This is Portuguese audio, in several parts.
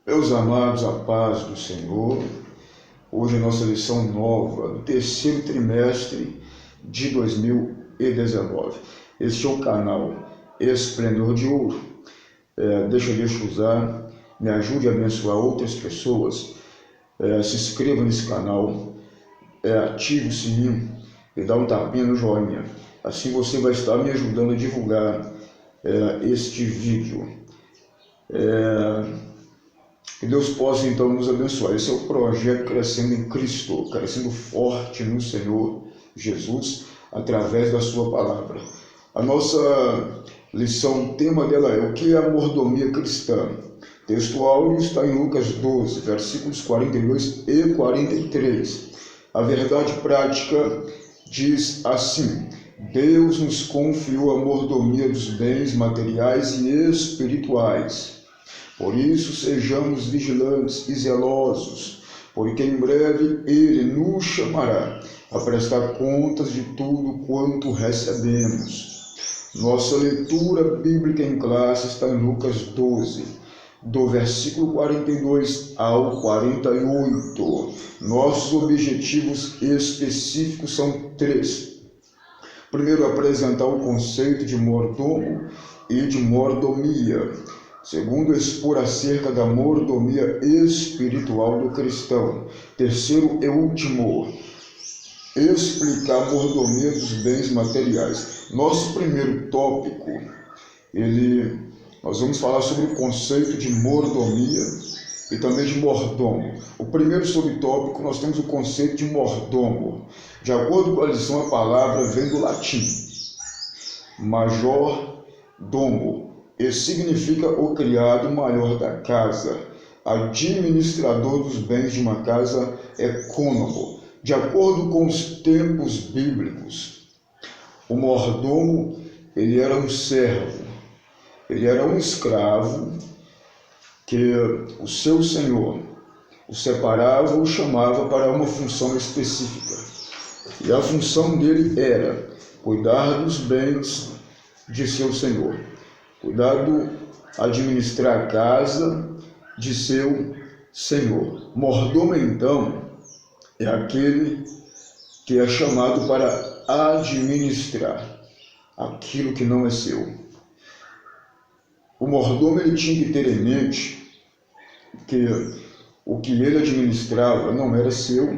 Meus amados, a paz do Senhor. Hoje a nossa lição nova do terceiro trimestre de 2019. Este é o canal Esplendor de Ouro. Deixa Deus te usar, me ajude a abençoar outras pessoas. Se inscreva nesse canal, ative o sininho e dá um tapinha no joinha. Assim você vai estar me ajudando a divulgar este vídeo. Que Deus possa então nos abençoar. Esse é o projeto Crescendo em Cristo, crescendo forte no Senhor Jesus, através da sua palavra. A nossa lição, o tema dela é: o que é a mordomia cristã? O texto áudio está em Lucas 12, versículos 42 e 43. A verdade prática diz assim: Deus nos confiou a mordomia dos bens materiais e espirituais. Por isso, sejamos vigilantes e zelosos, porque em breve Ele nos chamará a prestar contas de tudo quanto recebemos. Nossa leitura bíblica em classe está em Lucas 12, do versículo 42 ao 48. Nossos objetivos específicos são três. Primeiro, apresentar o conceito de mordomo e de mordomia. Segundo, expor acerca da mordomia espiritual do cristão. Terceiro e último, explicar a mordomia dos bens materiais. Nosso primeiro tópico, nós vamos falar sobre o conceito de mordomia e também de mordomo. O primeiro subtópico, nós temos o conceito de mordomo. De acordo com a lição, a palavra vem do latim, major domo, e significa o criado maior da casa, administrador dos bens de uma casa, ecônomo. De acordo com os tempos bíblicos, o mordomo, ele era um servo, ele era um escravo que o seu senhor o separava ou chamava para uma função específica. E a função dele era cuidar dos bens de seu senhor, administrar a casa de seu senhor. Mordomo, então, é aquele que é chamado para administrar aquilo que não é seu. O mordomo, ele tinha que ter em mente que o que ele administrava não era seu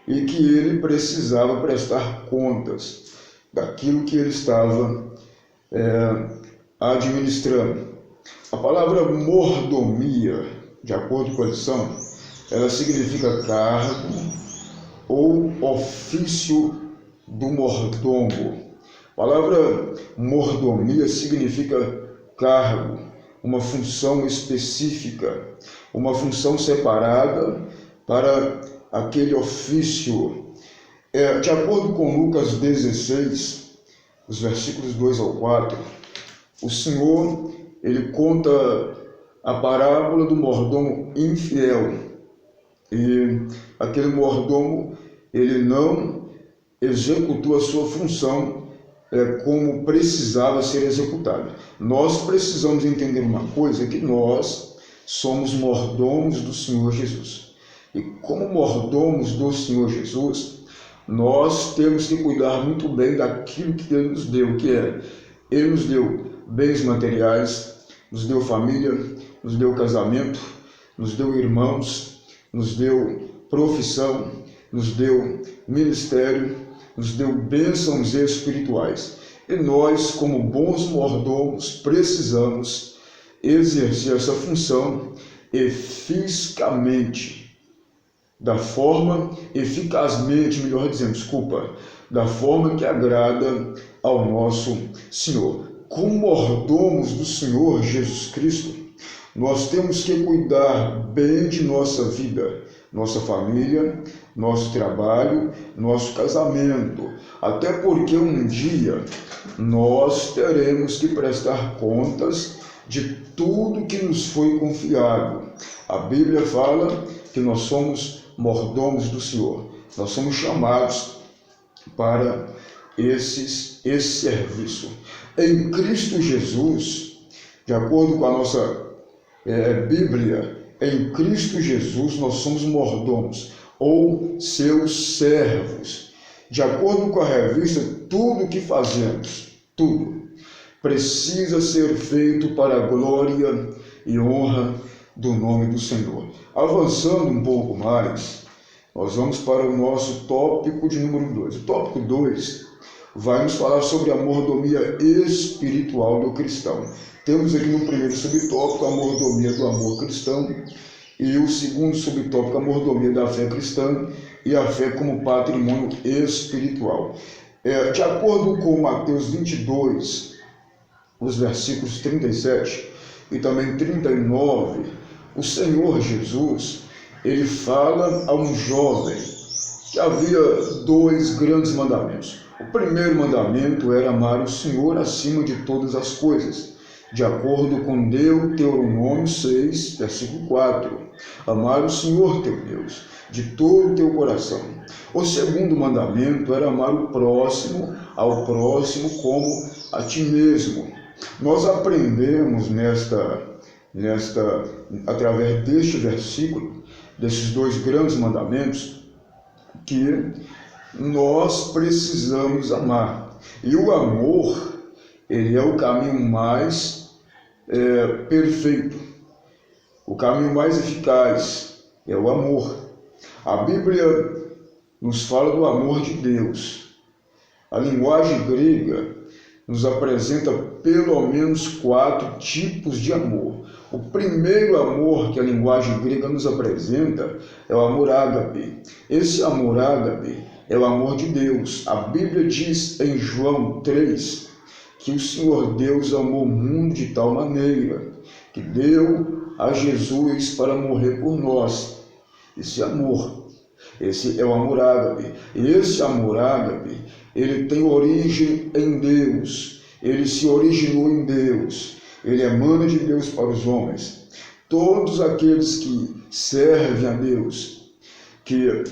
e que ele precisava prestar contas daquilo que ele estava administrando. A palavra mordomia, de acordo com a lição, ela significa cargo ou ofício do mordomo. A palavra mordomia significa cargo, uma função específica, uma função separada para aquele ofício. De acordo com Lucas 16, os versículos 2 ao 4, o Senhor, ele conta a parábola do mordomo infiel. E aquele mordomo, ele não executou a sua função como precisava ser executada. Nós precisamos entender uma coisa, que nós somos mordomos do Senhor Jesus. E como mordomos do Senhor Jesus, nós temos que cuidar muito bem daquilo que Ele nos deu, Ele nos deu bens materiais, nos deu família, nos deu casamento, nos deu irmãos, nos deu profissão, nos deu ministério, nos deu bênçãos espirituais. E nós, como bons mordomos, precisamos exercer essa função eficazmente, da forma que agrada ao nosso Senhor. Como mordomos do Senhor Jesus Cristo, nós temos que cuidar bem de nossa vida, nossa família, nosso trabalho, nosso casamento, até porque um dia nós teremos que prestar contas de tudo que nos foi confiado. A Bíblia fala que nós somos mordomos do Senhor, nós somos chamados para esse serviço. Em Cristo Jesus, de acordo com a nossa Bíblia, em Cristo Jesus nós somos mordomos ou seus servos. De acordo com a revista, tudo que fazemos, tudo, precisa ser feito para a glória e honra do nome do Senhor. Avançando um pouco mais, nós vamos para o nosso tópico de número 2. O tópico 2 vai nos falar sobre a mordomia espiritual do cristão. Temos aqui no primeiro subtópico a mordomia do amor cristão e o segundo subtópico a mordomia da fé cristã e a fé como patrimônio espiritual. De acordo com Mateus 22, os versículos 37 e também 39, o Senhor Jesus, ele fala a um jovem que havia 2 grandes mandamentos. O primeiro mandamento era amar o Senhor acima de todas as coisas, de acordo com Deuteronômio 6, versículo 4. Amar o Senhor teu Deus de todo o teu coração. O segundo mandamento era amar o próximo, ao próximo como a ti mesmo. Nós aprendemos através deste versículo, desses 2 grandes mandamentos, que nós precisamos amar. E o amor, ele é o caminho mais perfeito, o caminho mais eficaz é o amor. A Bíblia nos fala do amor de Deus. A linguagem grega nos apresenta pelo menos 4 tipos de amor. O primeiro amor que a linguagem grega nos apresenta é o amor ágape. Esse amor ágape é o amor de Deus. A Bíblia diz em João 3 que o Senhor Deus amou o mundo de tal maneira que deu a Jesus para morrer por nós. Esse é o amor ágape. E esse amor ágape, ele tem origem em Deus. Ele se originou em Deus. Ele emana de Deus para os homens. Todos aqueles que servem a Deus, que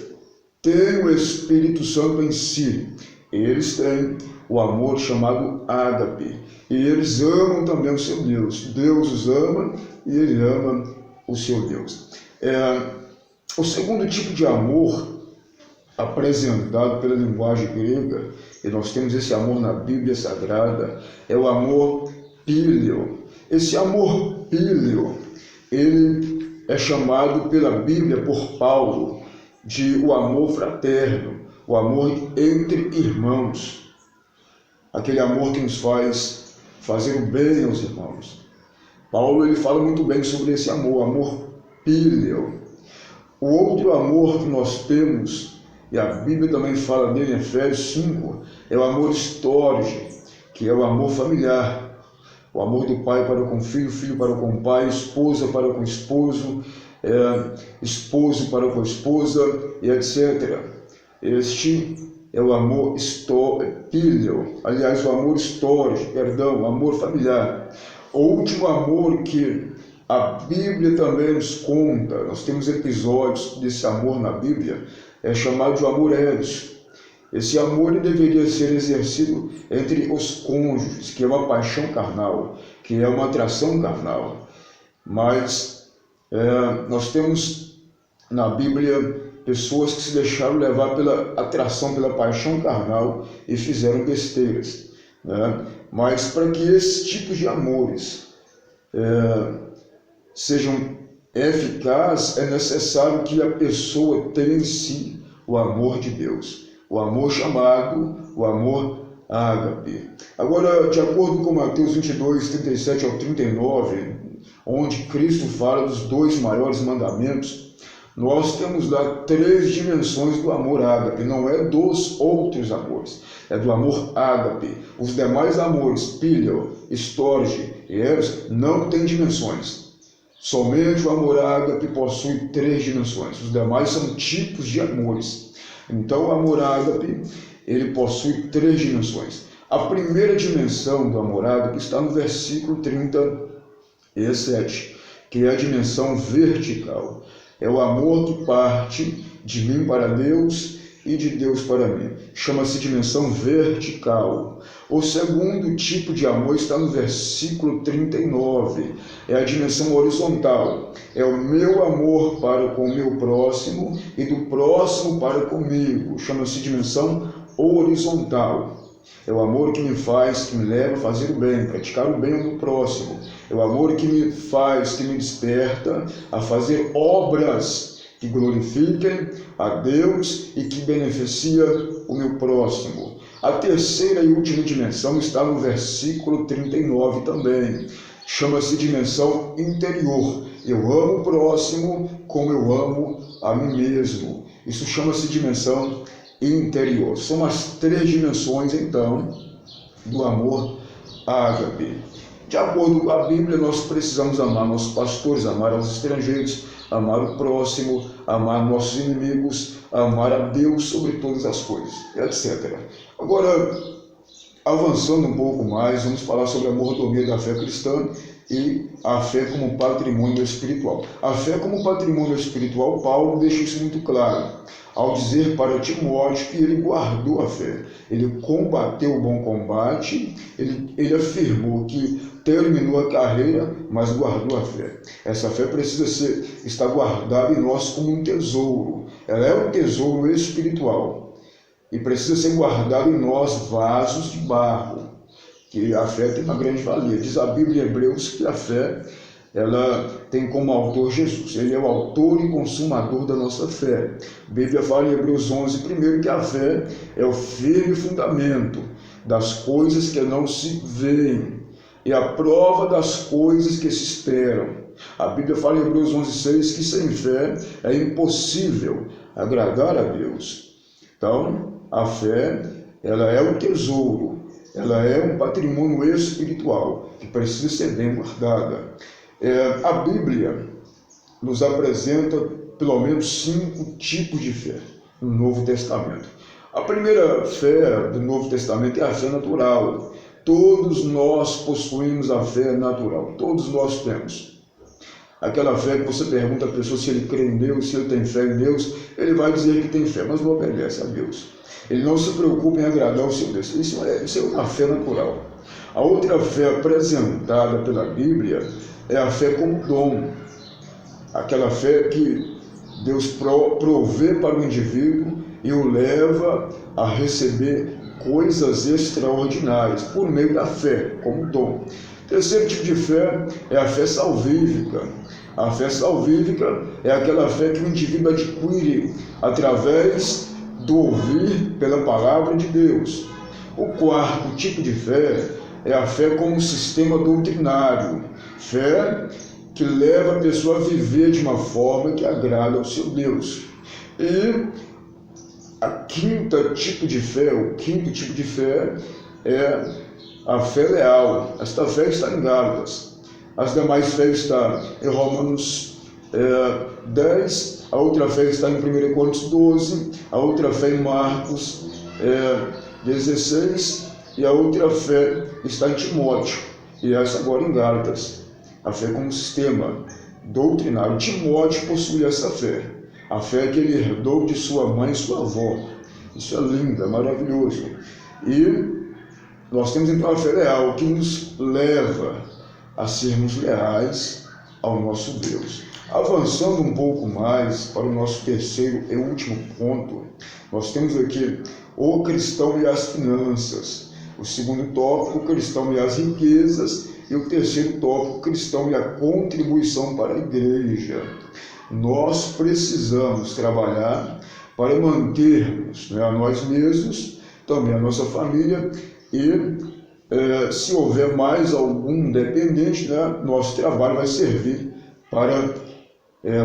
têm o Espírito Santo em si, eles têm o amor chamado ágape. E eles amam também o seu Deus. Deus os ama e ele ama o seu Deus. O segundo tipo de amor apresentado pela linguagem grega, e nós temos esse amor na Bíblia Sagrada, é o amor píleo. Esse amor píleo, ele é chamado pela Bíblia, por Paulo, de o amor fraterno, o amor entre irmãos. Aquele amor que nos faz fazer o bem aos irmãos. Paulo, ele fala muito bem sobre esse amor, amor píleo. O outro amor que nós temos, e a Bíblia também fala dele em Efésios 5, é o amor storge, que é o amor familiar. O amor do pai para com o filho, filho para com o pai, esposa para com o esposo, esposo para com a esposa, e etc. Este é o amor píleo, aliás, o amor storge, o amor familiar. O último amor que a Bíblia também nos conta, nós temos episódios desse amor na Bíblia, é chamado de amor eros. Esse amor ele deveria ser exercido entre os cônjuges, que é uma paixão carnal, que é uma atração carnal. Mas nós temos na Bíblia pessoas que se deixaram levar pela atração, pela paixão carnal e fizeram besteiras. Mas para que esses tipos de amores sejam eficazes, é necessário que a pessoa tenha em si o amor de Deus, o amor chamado, o amor ágape. Agora, de acordo com Mateus 22, 37 ao 39, onde Cristo fala dos 2 maiores mandamentos, nós temos lá 3 dimensões do amor ágape, não é dos outros amores, é do amor ágape. Os demais amores, píleo, storge e eros, não têm dimensões. Somente o amor ágape possui 3 dimensões, os demais são tipos de amores. Então o amor ágape, ele possui 3 dimensões. A primeira dimensão do amor ágape está no versículo 37, que é a dimensão vertical. É o amor que parte de mim para Deus e de Deus para mim. Chama-se dimensão vertical. O segundo tipo de amor está no versículo 39. É a dimensão horizontal. É o meu amor para com o meu próximo e do próximo para comigo. Chama-se dimensão horizontal. É o amor que me leva a fazer o bem, praticar o bem no próximo. É o amor que me desperta a fazer obras que glorifiquem a Deus e que beneficia o meu próximo. A terceira e última dimensão está no versículo 39 também. Chama-se dimensão interior. Eu amo o próximo como eu amo a mim mesmo. Isso chama-se dimensão interior. São as três dimensões, então, do amor ágape. De acordo com a Bíblia, nós precisamos amar nossos pastores, amar aos estrangeiros, amar o próximo, amar nossos inimigos, amar a Deus sobre todas as coisas, etc. Agora, avançando um pouco mais, vamos falar sobre a mordomia da fé cristã e a fé como patrimônio espiritual. A fé como patrimônio espiritual, Paulo deixa isso muito claro, ao dizer para Timóteo que ele guardou a fé, ele combateu o bom combate, ele afirmou que terminou a carreira, mas guardou a fé. Essa fé precisa estar guardada em nós como um tesouro. Ela é um tesouro espiritual e precisa ser guardada em nós vasos de barro, que a fé tem uma grande valia. Diz a Bíblia em Hebreus que a fé, ela tem como autor Jesus. Ele é o autor e consumador da nossa fé. A Bíblia fala em Hebreus 11, primeiro, que a fé é o firme fundamento das coisas que não se veem e a prova das coisas que se esperam. A Bíblia fala em Hebreus 11:6 que sem fé é impossível agradar a Deus. Então, a fé, ela é um tesouro, ela é um patrimônio espiritual que precisa ser bem guardada. A Bíblia nos apresenta pelo menos 5 tipos de fé no Novo Testamento. A primeira fé do Novo Testamento é a fé natural. Todos nós possuímos a fé natural, todos nós temos. Aquela fé que você pergunta à pessoa se ele crê em Deus, se ele tem fé em Deus, ele vai dizer que tem fé, mas não obedece a Deus. Ele não se preocupa em agradar o seu Deus. Isso é uma fé natural. A outra fé apresentada pela Bíblia é a fé como dom. Aquela fé que Deus provê para o indivíduo e o leva a receber coisas extraordinárias por meio da fé, como dom. Terceiro tipo de fé é a fé salvífica. A fé salvífica é aquela fé que o indivíduo adquire através do ouvir pela palavra de Deus. O quarto tipo de fé é a fé como sistema doutrinário. Fé que leva a pessoa a viver de uma forma que agrada ao seu Deus. E o quinto tipo de fé é a fé leal. Esta fé está em Gálatas. As demais fés estão em Romanos 10, a outra fé está em 1 Coríntios 12, a outra fé em Marcos 16 e a outra fé está em Timóteo, e essa agora em Gálatas. A fé como sistema doutrinário. Timóteo possui essa fé. A fé que ele herdou de sua mãe e sua avó. Isso é lindo, é maravilhoso. E nós temos então a fé leal, que nos leva a sermos leais ao nosso Deus. Avançando um pouco mais para o nosso terceiro e último ponto, nós temos aqui o cristão e as finanças. O segundo tópico, o cristão e as riquezas. E o terceiro tópico, o cristão e a contribuição para a igreja. Nós precisamos trabalhar para mantermos a nós mesmos, também a nossa família, e se houver mais algum dependente, nosso trabalho vai servir para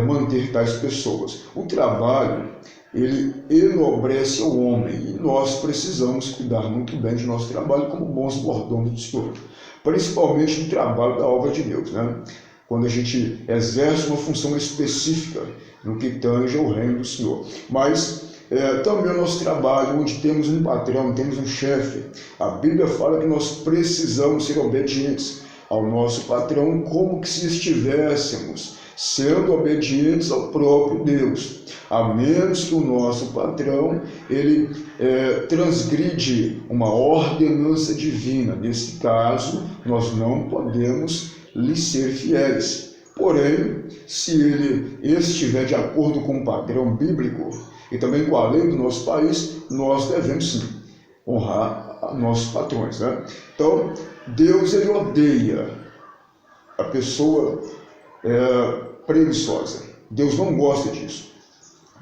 manter tais pessoas. O trabalho, ele enobrece o homem, e nós precisamos cuidar muito bem de nosso trabalho como bons mordomos do Senhor, principalmente no trabalho da obra de Deus, quando a gente exerce uma função específica no que tange ao reino do Senhor. Mas também o nosso trabalho, onde temos um patrão, temos um chefe, a Bíblia fala que nós precisamos ser obedientes ao nosso patrão como que se estivéssemos sendo obedientes ao próprio Deus. a menos que o nosso patrão ele transgride uma ordenança divina. Nesse caso, nós não podemos lhe ser fiéis. Porém, se ele estiver de acordo com o padrão bíblico e também com a lei do nosso país, nós devemos sim honrar nossos patrões, né? Então, Deus ele odeia a pessoa preguiçosa. Deus não gosta disso.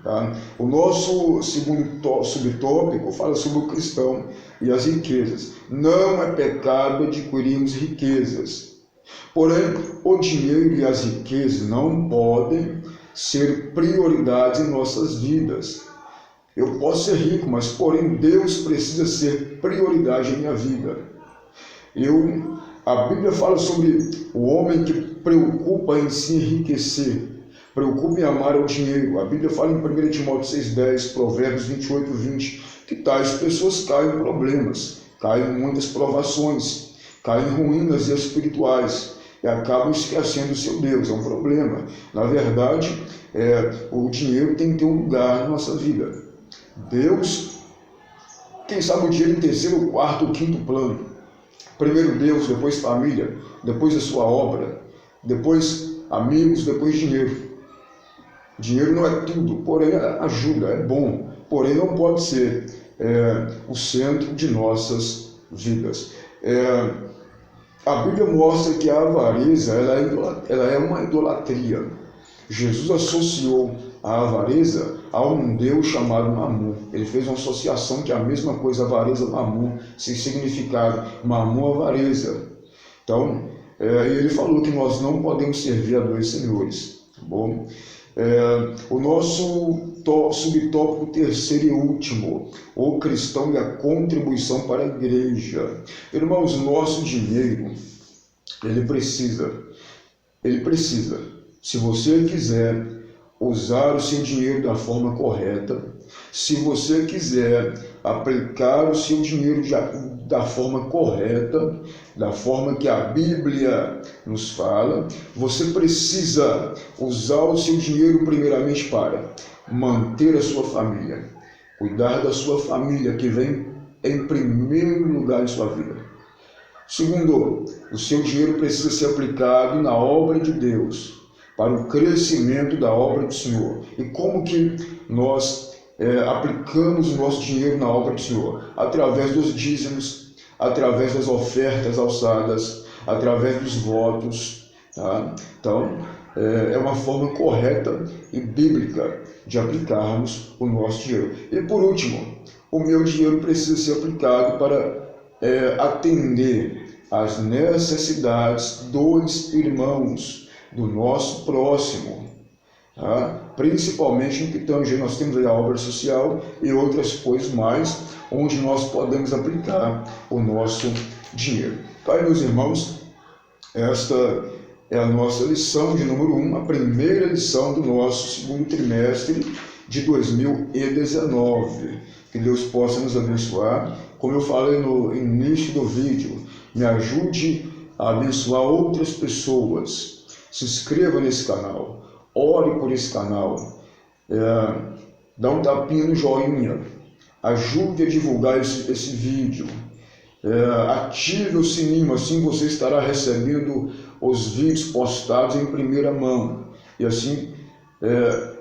Tá? O nosso segundo subtópico fala sobre o cristão e as riquezas. Não é pecado adquirirmos riquezas. Porém, o dinheiro e as riquezas não podem ser prioridades em nossas vidas. Eu posso ser rico, mas porém Deus precisa ser prioridade em minha vida. A Bíblia fala sobre o homem que preocupa em se enriquecer, preocupa em amar o dinheiro. A Bíblia fala em 1 Timóteo 6,10, Provérbios 28:20, que tais pessoas caem em problemas, caem em muitas provações, caem em ruínas espirituais e acabam esquecendo o seu Deus. É um problema. Na verdade, o dinheiro tem que ter um lugar na nossa vida. Deus, quem sabe o dinheiro em terceiro, quarto, quinto plano. Primeiro Deus, depois família, depois a sua obra, depois amigos, depois dinheiro. Dinheiro não é tudo, porém ajuda, é bom, porém não pode ser o centro de nossas vidas. A Bíblia mostra que a avareza ela é uma idolatria. Jesus associou a avareza a um Deus chamado Mamon. Ele fez uma associação que é a mesma coisa, avareza, Mamon, sem significado, Mamon, avareza. Então, ele falou que nós não podemos servir a dois senhores. Tá bom? O nosso subtópico terceiro e último, o cristão e a contribuição para a igreja. Irmãos, nosso dinheiro, ele precisa, se você quiser usar o seu dinheiro da forma correta, se você quiser aplicar o seu dinheiro da forma correta, da forma que a Bíblia nos fala, você precisa usar o seu dinheiro primeiramente para manter a sua família, cuidar da sua família, que vem em primeiro lugar em sua vida. Segundo, o seu dinheiro precisa ser aplicado na obra de Deus, para o crescimento da obra do Senhor. E como que nós aplicamos o nosso dinheiro na obra do Senhor? Através dos dízimos, através das ofertas alçadas, através dos votos. Tá? Então, é uma forma correta e bíblica de aplicarmos o nosso dinheiro. E por último, o meu dinheiro precisa ser aplicado para atender às necessidades dos irmãos, do nosso próximo, tá? Principalmente em que tange, nós temos aí a obra social e outras coisas mais, onde nós podemos aplicar o nosso dinheiro. Tá aí, meus irmãos, esta é a nossa lição de número 1, a primeira lição do nosso segundo trimestre de 2019. Que Deus possa nos abençoar. Como eu falei no início do vídeo, me ajude a abençoar outras pessoas. Se inscreva nesse canal, ore por esse canal, dá um tapinha no joinha, ajude a divulgar esse vídeo, ative o sininho, assim você estará recebendo os vídeos postados em primeira mão, e assim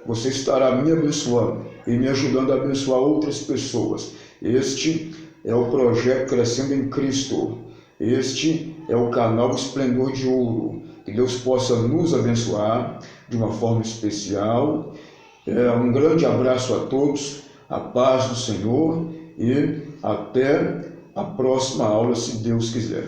você estará me abençoando e me ajudando a abençoar outras pessoas. Este é o projeto Crescendo em Cristo, este é o canal Esplendor de Ouro. Que Deus possa nos abençoar de uma forma especial. Um grande abraço a todos, a paz do Senhor e até a próxima aula, se Deus quiser.